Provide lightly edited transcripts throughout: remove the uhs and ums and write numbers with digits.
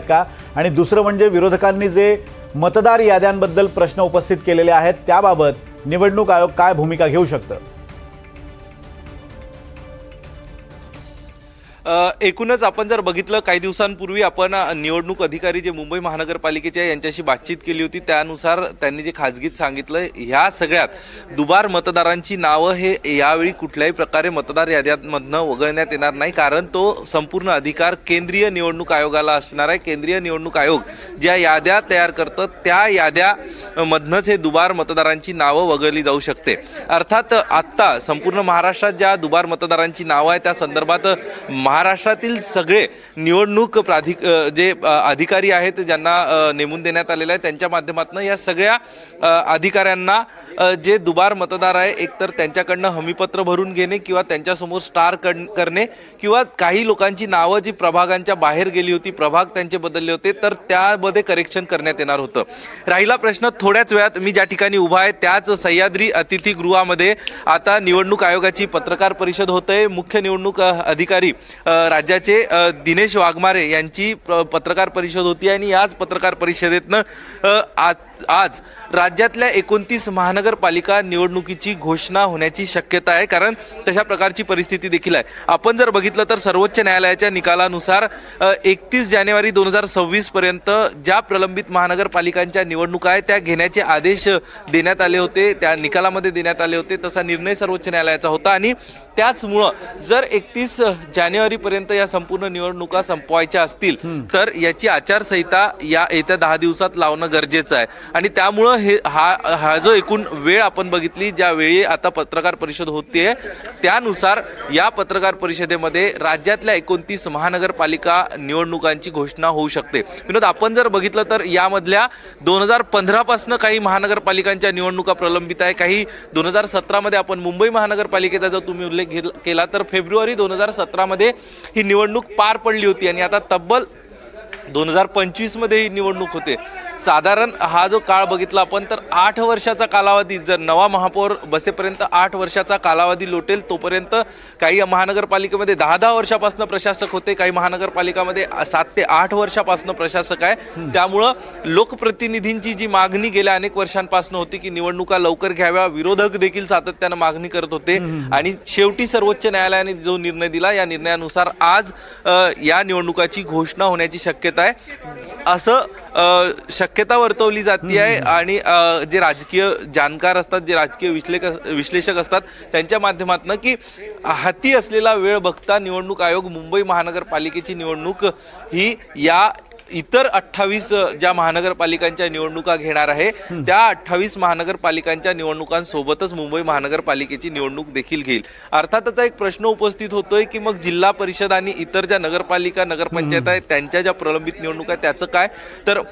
का? आणि दुसरं म्हणजे विरोधकांनी जे मतदार याद्यांबद्दल प्रश्न उपस्थित केलेले आहेत त्याबाबत निवडणूक आयोग काय भूमिका घेऊ शकतं? एकूणच आपण जर बघितलं काही दिवसांपूर्वी आपण निवडणूक अधिकारी जे मुंबई महानगरपालिकेचे आहे यांच्याशी बातचीत केली होती। त्यानुसार त्यांनी जे खाजगीत सांगितलं ह्या सगळ्यात दुबार मतदारांची नावं हे यावेळी कुठल्याही प्रकारे मतदार याद्यांमधनं वगळण्यात येणार नाही, कारण तो संपूर्ण अधिकार केंद्रीय निवडणूक आयोगाला असणार आहे। केंद्रीय निवडणूक आयोग ज्या याद्या तयार करतं त्या याद्यामधनंच हे दुबार मतदारांची नावं वगळली जाऊ शकते। अर्थात आत्ता संपूर्ण महाराष्ट्रात ज्या दुबार मतदारांची नावं आहे त्या संदर्भात महाराष्ट्रातील सगळे निवडणूक जे अधिकारी आहेत ज्यांना नेमून देण्यात आलेले आहे त्यांच्या माध्यमातून या सगळ्या अधिकाऱ्यांना जे दुबार मतदार आहे एकतर त्यांच्याकडनं हमीपत्र भरून घेणे किंवा त्यांच्यासमोर स्टार करणे किंवा काही लोकांची नावं जी प्रभागांच्या बाहेर गेली होती, प्रभाग त्यांचे बदलले होते, तर त्यामध्ये करेक्शन करण्यात येणार होतं। राहिला प्रश्न थोड्याच वेळात मी ज्या ठिकाणी उभा आहे त्याच सह्याद्री अतिथीगृहामध्ये आता निवडणूक आयोगाची पत्रकार परिषद होते। मुख्य निवडणूक अधिकारी राज्याचे दिनेश वाघमारे यांची पत्रकार परिषद होती आणि याच पत्रकार परिषदेतनं आज राज्यातल्या 29 महानगरपालिका निवडणुकीची घोषणा होण्याची शक्यता आहे, कारण तशा प्रकारची परिस्थिती देखील आहे। आपण जर बघितलं तर सर्वोच्च न्यायालयाच्या निकालानुसार 31 जानेवारी 2026 पर्यंत ज्या प्रलंबित महानगरपालिकांच्या निवडणुका आहेत त्या घेण्याचे आदेश देण्यात आले होते, त्या निकालामध्ये देण्यात आले होते। तसा निर्णय सर्वोच्च न्यायालयाचा होता आणि त्याचमुळं जर 31 जानेवारी पर्यंत या संपूर्ण निवडणुका संपवायच्या असतील तर याची आचारसंहिता या येत्या 10 दिवसात लावणं गरजेचं आहे। आणि त्यामुळं हा जो एकूण वेळ आपण बघितली, ज्या वेळी आता पत्रकार परिषद होते त्यानुसार या पत्रकार परिषदेमध्ये राज्यातल्या 29 महानगरपालिका निवडणुकांची घोषणा होऊ शकते। विनोद, आपण जर बघितलं तर यामधल्या 2015 पासून काही महानगरपालिकांच्या निवडणुका प्रलंबित आहे, काही 2017 मध्ये आपण मुंबई महानगरपालिकेचा जर तुम्ही उल्लेख केला तर फेब्रुवारी 2017 मध्ये ही निवडणूक पार पडली होती आणि आता तब्बल 2025 मध्ये ही निवडणूक होते। साधारण हा जो काळ बघितला आपण तर 8 वर्षाचा कालावधी, जर नवा महापौर बसेपर्यंत 8 वर्षाचा कालावधी लोटेल तोपर्यंत काही महानगरपालिकेमध्ये 10 वर्षापासून प्रशासक होते, काही महानगरपालिकामध्ये 7 ते 8 वर्षापासून प्रशासक आहे। त्यामुळं लोकप्रतिनिधींची जी मागणी गेल्या अनेक वर्षांपासून होती की निवडणुका लवकर घ्याव्या, विरोधक देखील सातत्यानं मागणी करत होते आणि शेवटी सर्वोच्च न्यायालयाने जो निर्णय दिला या निर्णयानुसार आज या निवडणुकाची घोषणा होण्याची शक्यता आहे असं शक्यता वर्तवली जाते आहे। आणि जे राजकीय जाणकार असतात, जे राजकीय विश्लेषक असतात त्यांच्या माध्यमातून की हाती असलेला वेळ बघता निवडणूक आयोग मुंबई महानगरपालिकेची निवडणूक ही या इतर 28 ज्या महानगरपालिकांच्या निवडणुका घेणार आहे त्या 28 महानगरपालिकांच्या निवडणुकांसोबतच मुंबई महानगरपालिकेची निवडणूक देखील घेईल। अर्थात आता एक प्रश्न उपस्थित होतोय की मग जिल्हा परिषद आणि इतर ज्या नगरपालिका नगरपंचायत आहेत त्यांच्या ज्या प्रलंबित निवडणुका आहेत त्याचं काय? तर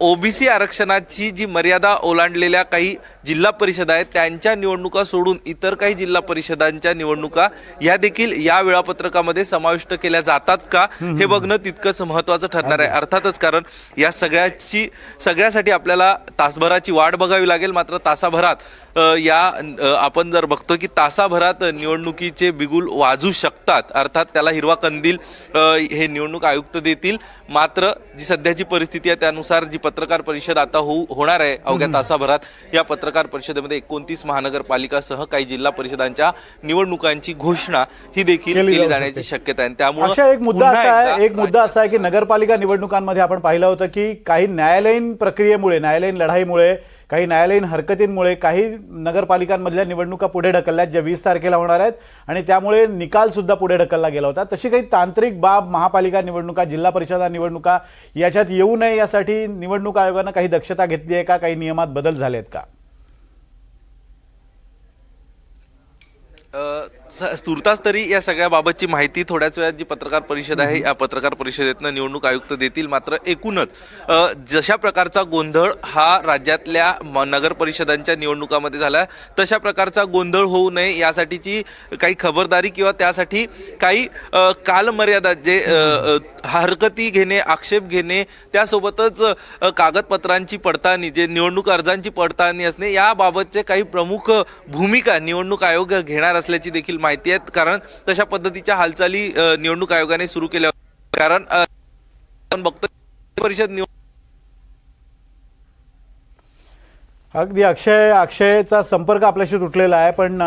ओबीसी आरक्षणाची जी मर्यादा ओलांडलेल्या काही जिल्हा परिषद आहेत त्यांच्या निवडणुका सोडून इतर काही जिल्हा परिषदांच्या निवडणुका या देखील या वेळापत्रकामध्ये समाविष्ट केल्या जातात का हे बघणं तितकंच महत्त्वाचं ठरणार आहे। अर्थातच कारण या सगळ्यासाठी आपल्याला तासभराची वाट बघावी लागेल, मात्र तासाभरात आपण जर बघतो की तासाभरात निवडणुकीचे बिगुल वाजू शकतात, अर्थात त्याला हिरवा कंदील हे निवडणूक आयुक्त देतील। मात्र जी सध्याची परिस्थिती आहे त्यानुसार जी पत्रकार परिषद आता होणार आहे अवघ्या तासाभरात, या पत्रकार परिषदेमध्ये 29 महानगरपालिकासह काही जिल्हा परिषदांच्या निवडणुकांची घोषणा ही देखील केली जाण्याची शक्यता आहे। त्यामुळे एक मुद्दा असा आहे की नगरपालिका निवडणुकांमध्ये आपण पाहिलं होतं की काही न्यायालयीन प्रक्रियेमुळे, न्यायालयीन लढाईमुळे, काही न्यायालयीन हरकतींमुळे काही नगरपालिकांमधल्या निवडणुका पुढे ढकलल्यात ज्या 20 तारखेला होणार आहेत आणि त्यामुळे निकाल सुद्धा पुढे ढकलला गेला होता। तशी काही तांत्रिक बाब महापालिका निवडणुका, जिल्हा परिषदा निवडणुका याच्यात येऊ नये यासाठी निवडणूक आयोगानं काही दक्षता घेतली आहे का? काही नियमात बदल झाले आहेत का? तुर्तास तरी या सगळ्या बाबतची माहिती थोड्याच वेळात जी पत्रकार परिषद आहे या पत्रकार परिषदेतनं निवडणूक आयुक्त देतील। मात्र एकूणच जशा प्रकारचा गोंधळ हा राज्यातल्या नगर परिषदांच्या निवडणुकामध्ये झाला तशा प्रकारचा गोंधळ होऊ नये यासाठीची काही खबरदारी किंवा त्यासाठी काही कालमर्यादा, जे हरकती घेणे, आक्षेप घेणे, त्यासोबतच कागदपत्रांची पडताळणी, जे निवडणूक अर्जांची पडताळणी असणे याबाबतचे काही प्रमुख भूमिका निवडणूक आयोग घेणार असल्याची देखील माहिती आहे। कारण तशा पद्धतीच्या हालचाली निवडणूक आयोगाने सुरू केल्या, कारण आपण बघतो परिषद निवड अगदी अक्षयचा संपर्क आपल्याशी तुटलेला आहे, पण